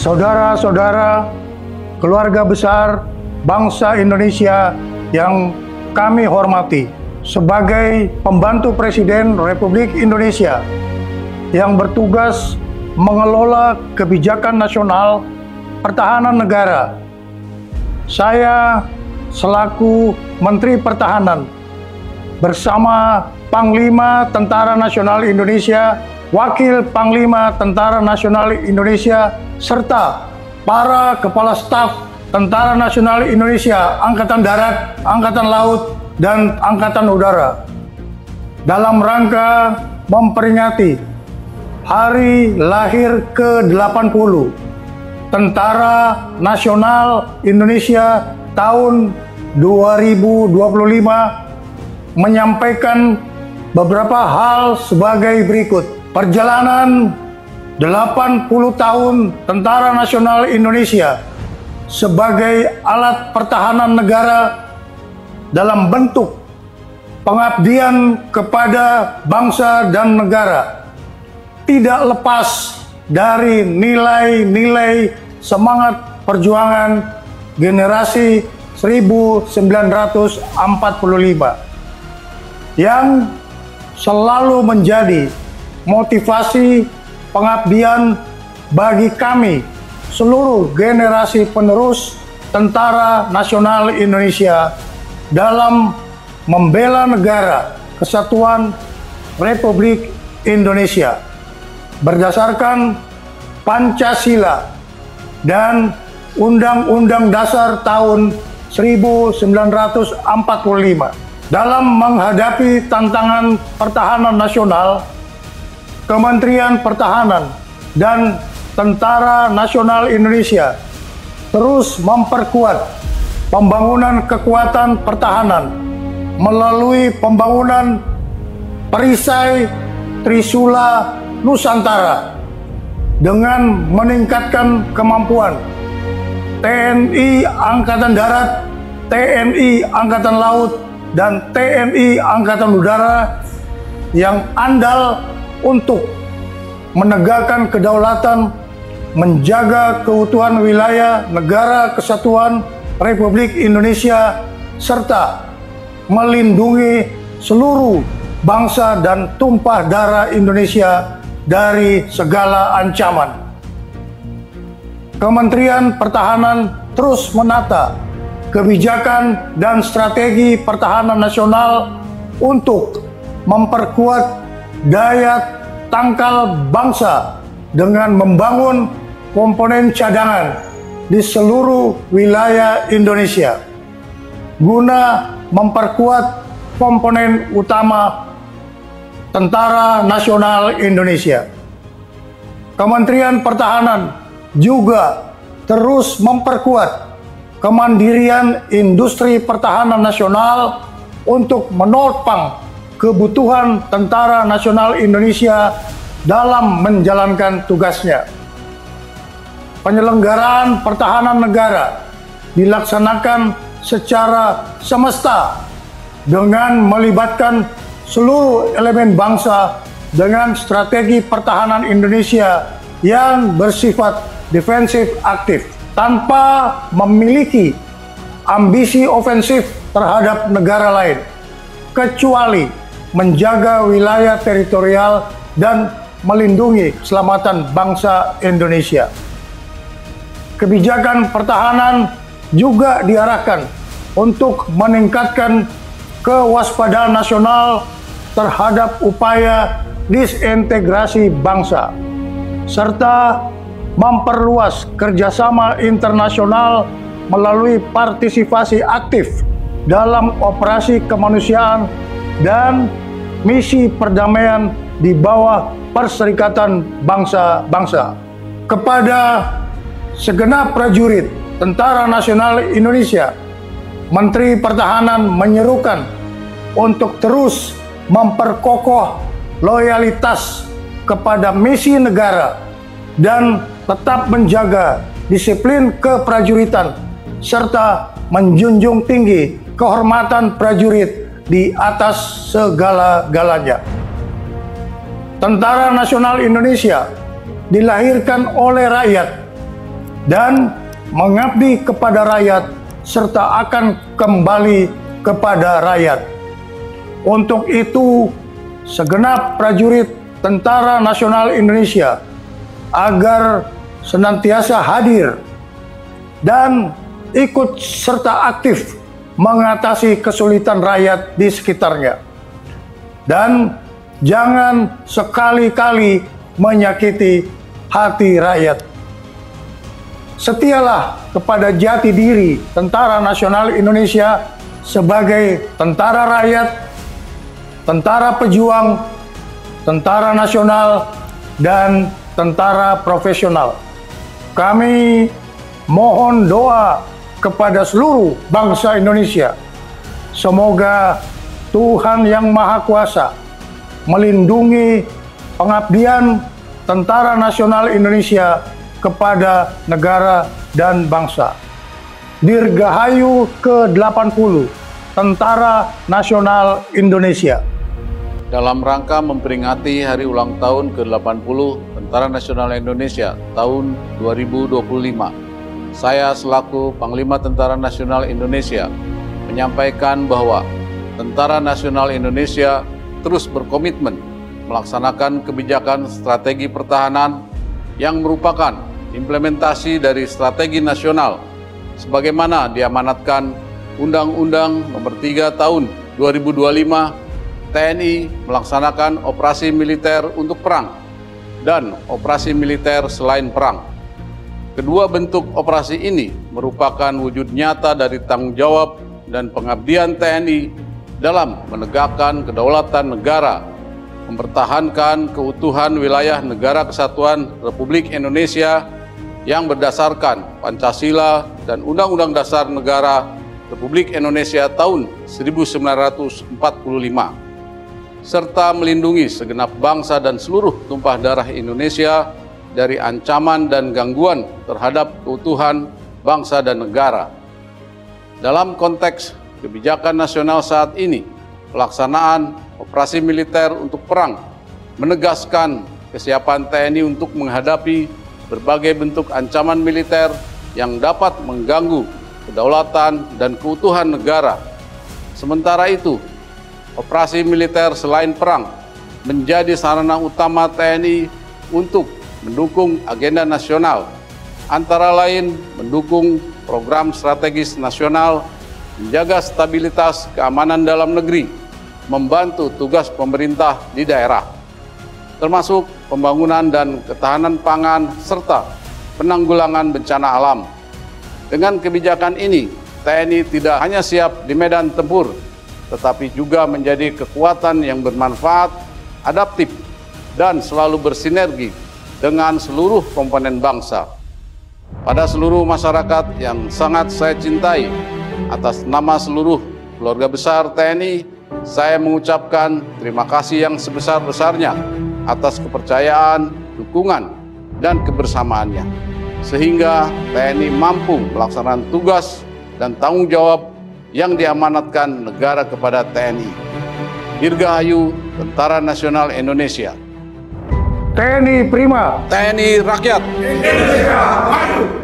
saudara-saudara, keluarga besar bangsa Indonesia yang kami hormati, sebagai pembantu Presiden Republik Indonesia yang bertugas mengelola kebijakan nasional pertahanan negara, saya selaku Menteri Pertahanan bersama Panglima Tentara Nasional Indonesia, Wakil Panglima Tentara Nasional Indonesia, serta para Kepala Staf Tentara Nasional Indonesia, Angkatan Darat, Angkatan Laut, dan Angkatan Udara, dalam rangka memperingati Hari Lahir ke-80 Tentara Nasional Indonesia tahun 2025, menyampaikan beberapa hal sebagai berikut. Perjalanan 80 tahun Tentara Nasional Indonesia sebagai alat pertahanan negara dalam bentuk pengabdian kepada bangsa dan negara tidak lepas dari nilai-nilai semangat perjuangan generasi 1945 yang selalu menjadi motivasi pengabdian bagi kami seluruh generasi penerus Tentara Nasional Indonesia dalam membela negara kesatuan Republik Indonesia berdasarkan Pancasila dan Undang-Undang Dasar tahun 1945. Dalam menghadapi tantangan pertahanan nasional, Kementerian Pertahanan dan Tentara Nasional Indonesia terus memperkuat pembangunan kekuatan pertahanan melalui pembangunan perisai Trisula Nusantara dengan meningkatkan kemampuan TNI Angkatan Darat, TNI Angkatan Laut, dan TNI Angkatan Udara yang andal untuk menegakkan kedaulatan, menjaga keutuhan wilayah negara kesatuan Republik Indonesia, serta melindungi seluruh bangsa dan tumpah darah Indonesia dari segala ancaman. Kementerian Pertahanan terus menata kebijakan dan strategi pertahanan nasional untuk memperkuat daya tangkal bangsa dengan membangun komponen cadangan di seluruh wilayah Indonesia guna memperkuat komponen utama Tentara Nasional Indonesia. Kementerian Pertahanan juga terus memperkuat kemandirian industri pertahanan nasional untuk menopang kebutuhan Tentara Nasional Indonesia dalam menjalankan tugasnya. Penyelenggaraan pertahanan negara dilaksanakan secara semesta dengan melibatkan seluruh elemen bangsa dengan strategi pertahanan Indonesia yang bersifat defensif aktif, tanpa memiliki ambisi ofensif terhadap negara lain, kecuali menjaga wilayah teritorial dan melindungi keselamatan bangsa Indonesia. Kebijakan pertahanan juga diarahkan untuk meningkatkan kewaspadaan nasional terhadap upaya disintegrasi bangsa, serta memperluas kerjasama internasional melalui partisipasi aktif dalam operasi kemanusiaan dan misi perdamaian di bawah Perserikatan Bangsa-Bangsa. Kepada segenap prajurit Tentara Nasional Indonesia, Menteri Pertahanan menyerukan untuk terus memperkokoh loyalitas kepada misi negara dan tetap menjaga disiplin keprajuritan serta menjunjung tinggi kehormatan prajurit di atas segala-galanya. Tentara Nasional Indonesia dilahirkan oleh rakyat dan mengabdi kepada rakyat serta akan kembali kepada rakyat. Untuk itu, segenap prajurit Tentara Nasional Indonesia agar senantiasa hadir dan ikut serta aktif mengatasi kesulitan rakyat di sekitarnya. Dan jangan sekali-kali menyakiti hati rakyat. Setialah kepada jati diri Tentara Nasional Indonesia sebagai tentara rakyat, tentara pejuang, tentara nasional, dan tentara profesional. Kami mohon doa kepada seluruh bangsa Indonesia. Semoga Tuhan Yang Maha Kuasa melindungi pengabdian Tentara Nasional Indonesia kepada negara dan bangsa. Dirgahayu ke-80 Tentara Nasional Indonesia. Dalam rangka memperingati hari ulang tahun ke-80 Tentara Nasional Indonesia tahun 2025, saya selaku Panglima Tentara Nasional Indonesia menyampaikan bahwa Tentara Nasional Indonesia terus berkomitmen melaksanakan kebijakan strategi pertahanan yang merupakan implementasi dari strategi nasional sebagaimana diamanatkan Undang-Undang Nomor 3 Tahun 2025 TNI melaksanakan operasi militer untuk perang dan operasi militer selain perang. Kedua bentuk operasi ini merupakan wujud nyata dari tanggung jawab dan pengabdian TNI dalam menegakkan kedaulatan negara, mempertahankan keutuhan wilayah Negara Kesatuan Republik Indonesia yang berdasarkan Pancasila dan Undang-Undang Dasar Negara Republik Indonesia tahun 1945, serta melindungi segenap bangsa dan seluruh tumpah darah Indonesia dari ancaman dan gangguan terhadap keutuhan bangsa dan negara. Dalam konteks kebijakan nasional saat ini, pelaksanaan operasi militer untuk perang menegaskan kesiapan TNI untuk menghadapi berbagai bentuk ancaman militer yang dapat mengganggu kedaulatan dan keutuhan negara. Sementara itu, operasi militer selain perang menjadi sarana utama TNI untuk mendukung agenda nasional, antara lain mendukung program strategis nasional, menjaga stabilitas keamanan dalam negeri, membantu tugas pemerintah di daerah, termasuk pembangunan dan ketahanan pangan serta penanggulangan bencana alam. Dengan kebijakan ini, TNI tidak hanya siap di medan tempur, tetapi juga menjadi kekuatan yang bermanfaat, adaptif, dan selalu bersinergi dengan seluruh komponen bangsa. Pada seluruh masyarakat yang sangat saya cintai, atas nama seluruh keluarga besar TNI, saya mengucapkan terima kasih yang sebesar-besarnya atas kepercayaan, dukungan, dan kebersamaannya, sehingga TNI mampu melaksanakan tugas dan tanggung jawab yang diamanatkan negara kepada TNI. Dirgahayu Tentara Nasional Indonesia. TNI Prima. TNI Rakyat. Indonesia Maju.